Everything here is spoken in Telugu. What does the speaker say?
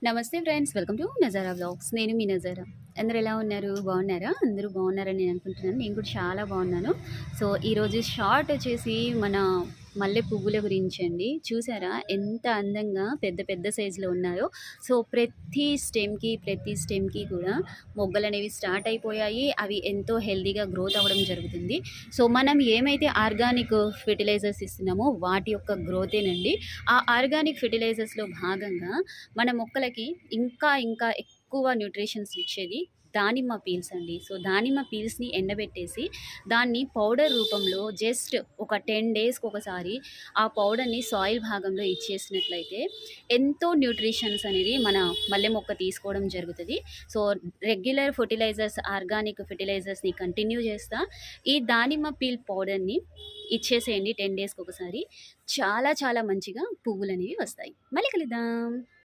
నమస్తే friends. Welcome to Nazara vlogs. నేను మీ నజారా. అందరూ ఎలా ఉన్నారు? బాగున్నారా? అందరూ బాగున్నారని నేను అనుకుంటున్నాను. నేను కూడా చాలా బాగున్నాను. సో, ఈరోజు షార్ట్ వచ్చేసి మన మల్లె పువ్వుల గురించి అండి. చూసారా ఎంత అందంగా పెద్ద పెద్ద సైజులో ఉన్నాయో. సో, ప్రతి స్టెమ్‌కి కూడా మొగ్గలనేవి స్టార్ట్ అయిపోయాయి. అవి ఎంతో హెల్తీగా గ్రోత్ అవ్వడం జరుగుతుంది. సో, మనం ఏమైతే ఆర్గానిక్ ఫెర్టిలైజర్స్ ఇస్తున్నామో వాటి యొక్క గ్రోతేనండి. ఆ ఆర్గానిక్ ఫెర్టిలైజర్స్‌లో భాగంగా మన మొక్కలకి ఇంకా ఎక్కువ న్యూట్రిషన్స్ ఇచ్చేది దానిమ్మ పీల్స్ అండి. సో, దానిమ్మ పీల్స్‌ని ఎండబెట్టేసి దాన్ని పౌడర్ రూపంలో జస్ట్ ఒక 10 డేస్‌కి ఒకసారి ఆ పౌడర్‌ని సాయిల్ భాగంలో ఇచ్చేసినట్లయితే ఎంతో న్యూట్రిషన్స్ అనేది మన మల్లె మొక్క తీసుకోవడం జరుగుతది. సో, రెగ్యులర్ ఫెర్టిలైజర్స్, ఆర్గానిక్ ఫెర్టిలైజర్స్‌ని కంటిన్యూ చేస్తా ఈ దానిమ్మ పీల్ పౌడర్‌ని ఇచ్చేసేయండి 10 డేస్‌కి ఒకసారి. చాలా చాలా మంచిగా పువ్వులనేవి వస్తాయి. మళ్ళీ కలుద్దాం.